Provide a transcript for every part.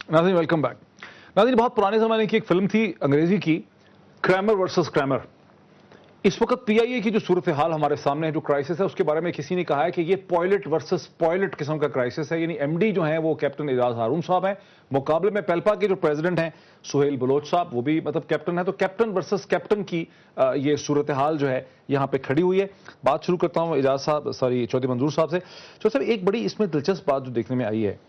नाज़रीन welcome back. नाज़रीन बहुत पुराने ज़माने की एक फिल्म थी अंग्रेज़ी की, क्रैमर वर्सेस क्रैमर। इस वक्त पीआईए की जो सूरत हाल हमारे सामने है, जो क्राइसिस है, उसके बारे में किसी ने कहा है कि ये पॉयलट वर्सेस पॉयलट किस्म का क्राइसिस है। यानी एमडी जो है वो कैप्टन एजाज हारून साहब हैं, मुकाबले में पेल्पा के जो प्रेसिडेंट हैं सुहेल बलोच साहब, वो भी मतलब कैप्टन है। तो कैप्टन वर्सेस कैप्टन की ये सूरत हाल जो है यहाँ पे खड़ी हुई है। बात शुरू करता हूँ एजाज साहब, सॉरी चौधरी मंजूर साहब से। चौधरी साहब, एक बड़ी इसमें दिलचस्प बात जो देखने में आई है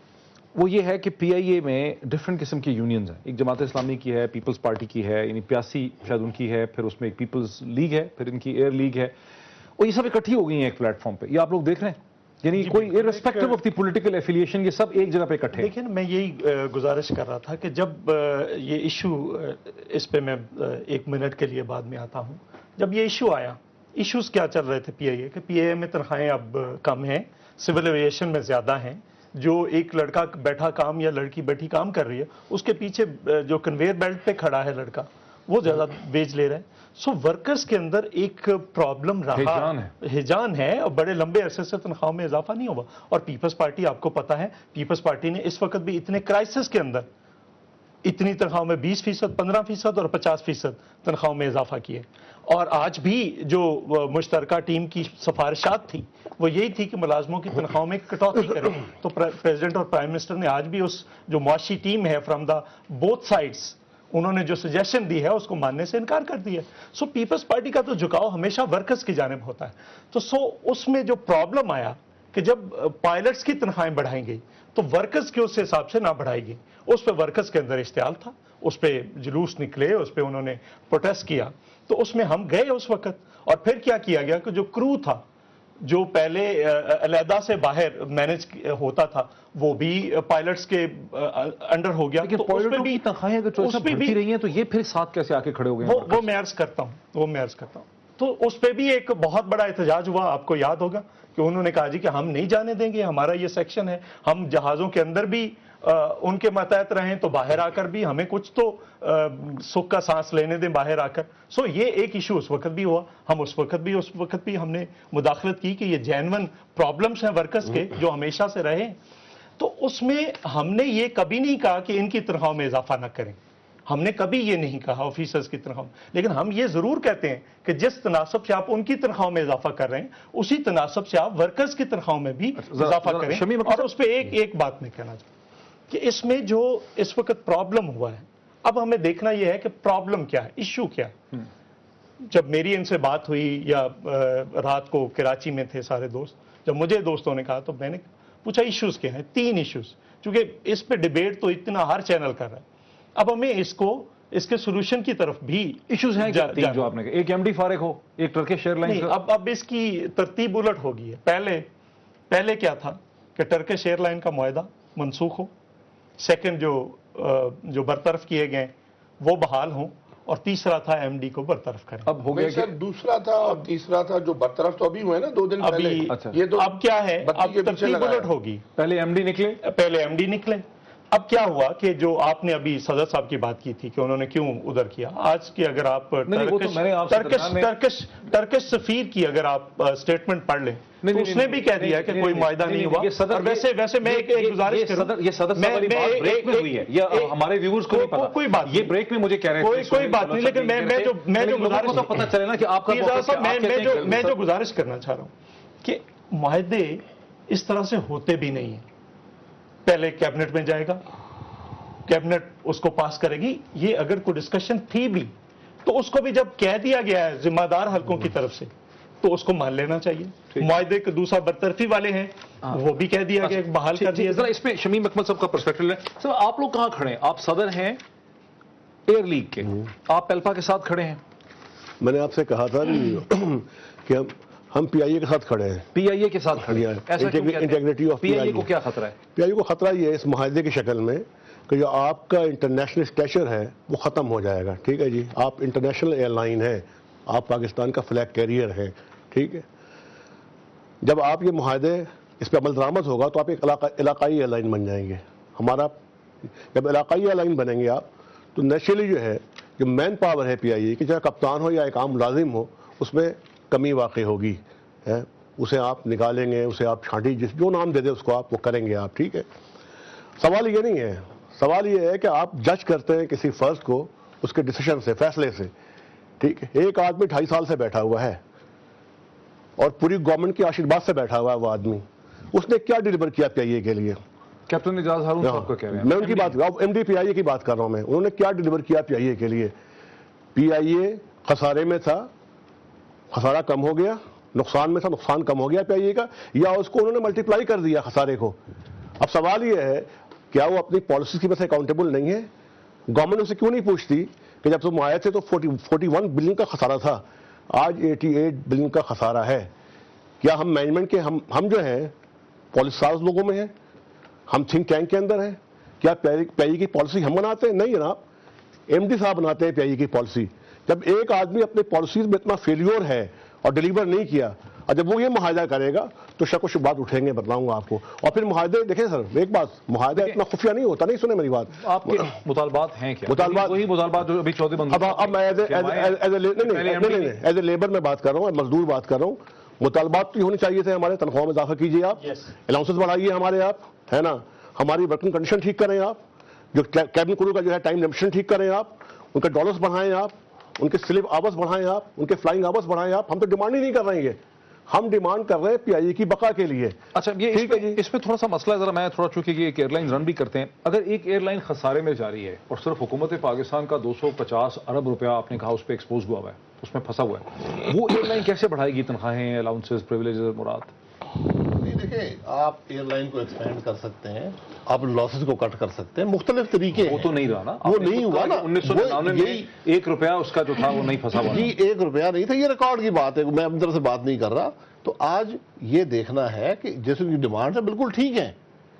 वो ये है कि पीआईए में डिफरेंट किस्म की यूनियंस हैं। एक जमात इस्लामी की है, पीपल्स पार्टी की है, यानी प्यासी शायद उनकी है, फिर उसमें एक पीपल्स लीग है, फिर इनकी एयर लीग है, और ये सब इकट्ठी हो गई हैं एक प्लेटफॉर्म पे। ये आप लोग देख रहे हैं, यानी कोई irrespective of the political affiliation ये सब एक जगह पे इकट्ठे। देखिए ना, मैं यही गुजारिश कर रहा था कि जब ये इशू, इस पे मैं 1 मिनट के लिए बाद में आता हूँ। जब ये इशू आया, इश्यूज क्या चल रहे थे पीआईए के, पीआईए में तनख्वाहें अब कम हैं, सिविल एविएशन में ज़्यादा हैं। जो एक लड़का बैठा काम या लड़की बैठी काम कर रही है, उसके पीछे जो कन्वेयर बेल्ट पे खड़ा है लड़का, वो ज़्यादा वेज ले रहा है। सो वर्कर्स के अंदर एक प्रॉब्लम रहा, हिजान है, और बड़े लंबे अरसे से तनख्वाह में इजाफा नहीं हुआ। और पीपल्स पार्टी, आपको पता है, पीपल्स पार्टी ने इस वक्त भी इतने क्राइसिस के अंदर इतनी तनख्वाह में 20%, 15% और 50% तनख्वाह में इजाफा किए। और आज भी जो मुश्तरका टीम की सिफारिशात थी वो यही थी कि मुलाजमों की तनख्वाह में कटौती करें। तो प्रेसिडेंट और प्राइम मिनिस्टर ने आज भी उस जो मुआशी टीम है फ्रॉम द बोथ साइड्स, उन्होंने जो सजेशन दी है उसको मानने से इनकार कर दिया। सो पीपल्स पार्टी का तो झुकाव हमेशा वर्कर्स की जानिब होता है। तो उसमें जो प्रॉब्लम आया कि जब पायलट्स की तनख्वाहें बढ़ाई गई तो वर्कर्स के उस हिसाब से ना बढ़ाई गई। उस पर वर्कर्स के अंदर इश्तियाल था, उस पर जुलूस निकले, उस पर उन्होंने प्रोटेस्ट किया। तो उसमें हम गए उस वक्त। और फिर क्या किया गया कि जो क्रू था, जो पहले अलहदा से बाहर मैनेज होता था, वो भी पायलट्स के अंडर हो गया। तो पायलटों की तनख्वाहें अगर बढ़ती रही हैं तो ये फिर साथ कैसे आके खड़े हो गए? वो मैं अर्ज करता हूँ, तो उस पर भी एक बहुत बड़ा एहतजाज हुआ। आपको याद होगा कि उन्होंने कहा जी कि हम नहीं जाने देंगे, हमारा ये सेक्शन है, हम जहाज़ों के अंदर भी उनके मतहत रहें, तो बाहर आकर भी हमें कुछ तो सुख का सांस लेने दें बाहर आकर। सो ये एक इशू उस वक्त भी हुआ। हम उस वक्त भी हमने मुदाखलत की कि ये जेन्युइन प्रॉब्लम्स हैं वर्कर्स के जो हमेशा से रहे। तो उसमें हमने ये कभी नहीं कहा कि इनकी तनख्वाह में इजाफा न करें, हमने कभी ये नहीं कहा ऑफिसर्स की तनख्वाह में। लेकिन हम ये जरूर कहते हैं कि जिस तनासब से आप उनकी तनख्वाह में इजाफा कर रहे हैं, उसी तनासब से आप वर्कर्स की तनख्वाह में भी इजाफा करें। और उस पर एक बात मैं कहना चाहूँ कि इसमें जो इस वक्त प्रॉब्लम हुआ है, अब हमें देखना यह है कि प्रॉब्लम क्या है, इश्यू क्या है। जब मेरी इनसे बात हुई या रात को कराची में थे सारे दोस्त, जब मुझे दोस्तों ने कहा तो मैंने पूछा इश्यूज क्या हैं। 3 इश्यूज, क्योंकि इस पे डिबेट तो इतना हर चैनल कर रहा है। अब हमें इसके सोल्यूशन की तरफ भी इश्यूज हैं जो आपने कहा। एक एमडी फारिग हो, एक टर्किश एयरलाइंस। अब इसकी तरतीब उलट हो गई है। पहले क्या था कि टर्किश एयरलाइन का मुआहदा मनसूख हो, सेकंड जो बरतरफ किए गए वो बहाल हों, और तीसरा था एमडी को बरतरफ करें। अब हो गया सर, दूसरा था और तीसरा था जो बरतरफ तो अभी हुए ना 2 दिन पहले। अच्छा। ये तो अब क्या है, अब तरतीब उलट होगी। पहले एमडी निकले। अब क्या हुआ कि जो आपने अभी सदर साहब की बात की थी कि उन्होंने क्यों उधर किया, आज की अगर आप टर्किश सफीर की अगर आप स्टेटमेंट पढ़ लें तो उसने भी कह दिया कि कोई मुआहदा नहीं हुआ। और वैसे मैं एक गुजारिश करूं, ये सदर साहब वाली बात ब्रेक में हुई है, या हमारे व्यूअर्स को नहीं पता? कोई बात, ये ब्रेक में मुझे कह रहे हैं कोई बात नहीं। लेकिन मैं जो गुजारिश, तो पता चले ना कि आपका मैं जो गुजारिश करना चाह रहा हूं कि मुआहदे इस तरह से होते भी नहीं है। पहले कैबिनेट में जाएगा, कैबिनेट उसको पास करेगी। ये अगर कोई डिस्कशन थी भी तो उसको भी जब कह दिया गया है जिम्मेदार हलकों की तरफ से तो उसको मान लेना चाहिए। मुआहदे के दूसरा बरतरफी वाले हैं, वो भी कह दिया गया, बहाल कर दिया। जरा इसमें शमीम अकमल साहब का पर्सपेक्टिव है। सर, आप लोग कहां खड़े हैं? आप सदर हैं एयर लीग के, आप पेल्पा के साथ खड़े हैं। मैंने आपसे कहा था कि हम पीआईए के साथ खड़े हैं। पीआईए के साथ खड़े हैं, इंटीग्रिटी ऑफ पीआईए को क्या खतरा है? पीआईए को खतरा ये है इस मुआहदे की शक्ल में कि जो आपका इंटरनेशनल स्टेचर है वो ख़त्म हो जाएगा। ठीक है जी, आप इंटरनेशनल एयरलाइन है, आप पाकिस्तान का फ्लैग कैरियर है। ठीक है, जब आप ये मुआहदे इस पर अमल दरामद होगा तो आप एक इलाकाई एयरलाइन बन जाएंगे। हमारा जब इलाकाई एयरलाइन बनेंगे आप, तो नेचुरली जो है जो मैन पावर है पीआईए की, चाहे कप्तान हो या एक आम मुलाजिम हो, उसमें कमी वाक़ई होगी है। उसे आप निकालेंगे, उसे आप छांटी जो नाम दे दे उसको आप वो करेंगे आप। ठीक है, सवाल ये नहीं है, سوال یہ ہے کہ آپ جج کرتے ہیں کسی فرض کو اس کے ڈیسیشن سے، فیصلے سے، ٹھیک ہے. ایک آدمی 2.5 سال سے بیٹھا ہوا ہے اور پوری گورنمنٹ کے آشیرواد سے بیٹھا ہوا ہے وہ آدمی. اس نے کیا ڈیلیور کیا پی آئی اے کے لیے؟ کیپٹن اعجاز ہارون صاحب کو کہہ رہے ہیں. میں ان کی بات ایم ڈی پی آئی اے کی بات کر رہا ہوں میں. انہوں نے کیا ڈیلیور کیا پی آئی اے کے لیے؟ پی آئی اے خسارے میں تھا، خسارہ کم ہو گیا، نقصان میں تھا، نقصان کم ہو گیا پی آئی اے کا، یا اس کو انہوں نے ملٹیپلائی کر دیا خسارے کو. اب سوال یہ ہے کیا وہ اپنی پالیسیز کی وجہ سے اکاؤنٹیبل نہیں ہے؟ گورنمنٹ اسے کیوں نہیں پوچھتی کہ جب تم آئے تھے تو 41 بلین کا خسارہ تھا، آج 88 بلین کا خسارہ ہے. کیا ہم مینجمنٹ کے ہم جو ہیں پالیسی ساز لوگوں میں ہیں؟ ہم تھنک ٹینک کے اندر ہیں؟ کیا پی آئی اے کی پالیسی ہم بناتے ہیں؟ نہیں جناب، ایم ڈی صاحب بناتے ہیں پی آئی اے کی پالیسی. جب ایک آدمی اپنے پالیسیز میں اتنا فیلیور ہے اور ڈیلیور نہیں کیا، اور جب وہ یہ معاہدہ کرے گا تو شک و شبہات اٹھیں گے، بتلاؤں گا آپ کو. اور پھر معاہدے دیکھیں سر، ایک بات، معاہدہ اتنا خفیہ نہیں ہوتا. نہیں سنے میری بات، آپ کے مطالبات ہیں کیا؟ مطالبات وہی مطالبات جو ابھی چودھری بندو اب میں ایز اے لیبر میں بات کر رہا ہوں، مزدور بات کر رہا ہوں. مطالبات تو ہونے چاہیے تھے ہمارے. تنخواہ میں اضافہ کیجیے آپ، الاؤنسز بڑھائیے ہمارے آپ، ہے نا. ہماری ورکنگ کنڈیشن ٹھیک کریں آپ، جو کیبن کرو کا جو ہے ٹائم لمیٹیشن ٹھیک کریں آپ، ان کے ڈالرز بڑھائیں آپ، ان کے سلیپ آورس بڑھائیں آپ، ان کے فلائنگ آورس بڑھائیں آپ. ہم تو ڈیمانڈ ہی نہیں کر رہے ہیں، ہم ڈیمانڈ کر رہے ہیں پی آئی اے کی بقا کے لیے. اچھا یہ اس میں تھوڑا سا مسئلہ ہے ذرا، میں تھوڑا چونکہ یہ ایک ایئر لائن رن بھی کرتے ہیں. اگر ایک ایئر لائن خسارے میں جاری ہے اور صرف حکومت پاکستان کا 250 ارب روپیہ آپ نے کہا اس پہ ایکسپوز ہوا ہے، اس میں پھنسا ہوا ہے، وہ ایئر لائن کیسے بڑھائے گی تنخواہیں، الاؤنسز، پریویلیجز؟ مراد دیکھیں، آپ ایئر لائن کو ایکسپینڈ کر سکتے ہیں، آپ لاسز کو کٹ کر سکتے ہیں، مختلف طریقے ہیں. وہ تو نہیں رہا نا، وہ نہیں ہوا نا. 1999 میں 1 روپیہ اس کا جو تھا وہ نہیں پھنسا ہوا. جی 1 روپیہ نہیں تھا، یہ ریکارڈ کی بات ہے، میں اپنی طرف سے بات نہیں کر رہا. تو آج یہ دیکھنا ہے کہ جیسے کی ڈیمانڈ ہے بالکل ٹھیک ہے.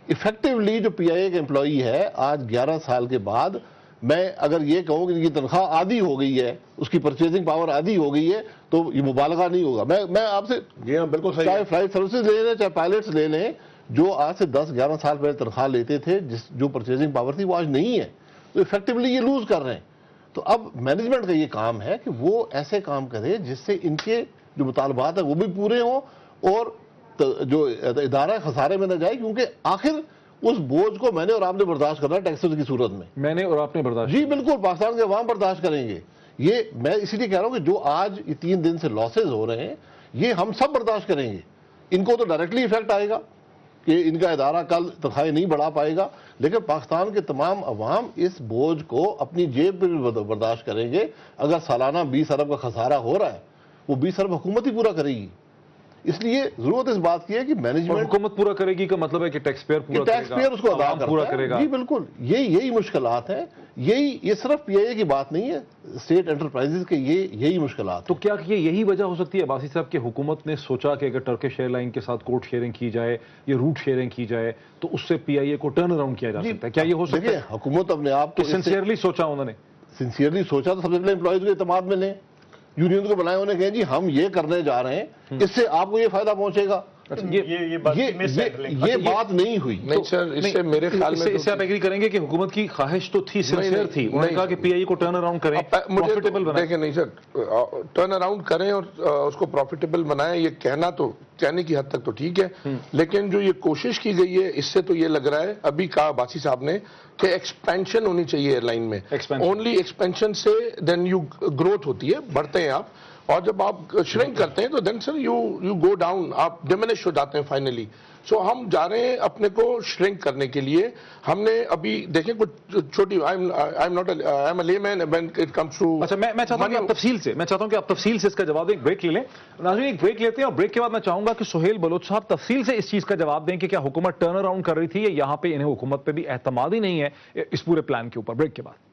افیکٹولی جو پی آئی اے کا امپلائی ہے آج 11 سال کے بعد، میں اگر یہ کہوں کہ یہ تنخواہ آدھی ہو گئی ہے، اس کی پرچیزنگ پاور آدھی ہو گئی ہے، تو یہ مبالغہ نہیں ہوگا. میں آپ سے، جی ہاں بالکل صحیح، چاہے فلائٹ سروسز لے لیں، چاہے پائلٹس لے لیں، جو آج سے 10-11 سال پہلے تنخواہ لیتے تھے، جو پرچیزنگ پاور تھی وہ آج نہیں ہے. تو افیکٹولی یہ لوز کر رہے ہیں. تو اب مینجمنٹ کا یہ کام ہے کہ وہ ایسے کام کرے جس سے ان کے جو مطالبات ہیں وہ بھی پورے ہوں، اور جو ادارہ خسارے میں نہ جائے. کیونکہ آخر اس بوجھ کو میں نے اور آپ نے برداشت کرنا ہے ٹیکسز کی صورت میں. میں نے اور آپ نے برداشت. جی بالکل، پاکستان کے عوام برداشت کریں گے. یہ میں اسی لیے کہہ رہا ہوں کہ جو آج یہ 3 دن سے لاسز ہو رہے ہیں یہ ہم سب برداشت کریں گے. ان کو تو ڈائریکٹلی ایفیکٹ آئے گا کہ ان کا ادارہ کل تنخواہیں نہیں بڑھا پائے گا، لیکن پاکستان کے تمام عوام اس بوجھ کو اپنی جیب پہ بھی برداشت کریں گے. اگر سالانہ 20 ارب کا خسارہ ہو رہا ہے، وہ 20 ارب حکومت ہی پورا کرے گی. اس لیے ضرورت اس بات کی ہے کہ مینجمنٹ، حکومت پورا کرے گی کا مطلب ہے کہ ٹیکس پیئر اس کو ادا پورا کرے گا. جی بالکل، یہی مشکلات ہیں. یہ صرف پی آئی اے کی بات نہیں ہے، اسٹیٹ انٹرپرائزز کے یہی مشکلات. تو کیا یہی وجہ ہو سکتی ہے عباسی صاحب کہ حکومت نے سوچا کہ اگر ٹرکش ایئر لائن کے ساتھ کوڈ شیئرنگ کی جائے یا روٹ شیئرنگ کی جائے تو اس سے پی آئی اے کو ٹرن اراؤنڈ کیا جا سکتا ہے؟ کیا یہ ہو سکتا ہے؟ حکومت اپنے آپ کو سنسیئرلی سوچا انہوں نے؟ سنسیئرلی سوچا تو سب سے پہلے امپلائیز کو اعتماد میں لیں، یونین کو بنائے، انہیں کہیں جی ہم یہ کرنے جا رہے ہیں، اس سے آپ کو یہ فائدہ پہنچے گا. یہ بات نہیں ہوئی. نہیں سر، اس سے میرے خیال میں اس سے آپ ایگری کریں گے کہ حکومت کی خواہش تو تھی، سنسیئر تھی، انہوں نے کہا کہ پی آئی اے کو ٹرن اراؤنڈ کریں، پروفیٹیبل بنائیں. دیکھیں نہیں سر، ٹرن اراؤنڈ کریں اور اس کو پروفیٹیبل بنائیں، یہ کہنے کی حد تک تو ٹھیک ہے، لیکن جو یہ کوشش کی گئی ہے اس سے تو یہ لگ رہا ہے، ابھی کہا عباسی صاحب نے کہ ایکسپینشن ہونی چاہیے ایئر لائن میں. اونلی ایکسپینشن سے دین یو گروتھ ہوتی ہے، بڑھتے ہیں آپ. اور جب آپ شرنک کرتے ہیں تو دین سر یو گو ڈاؤن، آپ ڈیمینش ہو جاتے ہیں فائنلی. سو ہم جا رہے ہیں اپنے کو شرنک کرنے کے لیے. ہم نے ابھی دیکھیں کچھ چھوٹی، اچھا میں چاہتا ہوں کہ آپ تفصیل سے اس کا جواب دیں. ایک بریک لے لیں ناظرین، ایک بریک لیتے ہیں، اور بریک کے بعد میں چاہوں گا کہ سہیل بلوچ صاحب تفصیل سے اس چیز کا جواب دیں کہ کیا حکومت ٹرن اراؤنڈ کر رہی تھی یا یہاں پہ انہیں حکومت پہ بھی اعتماد ہی نہیں ہے اس پورے پلان کے اوپر. بریک کے بعد.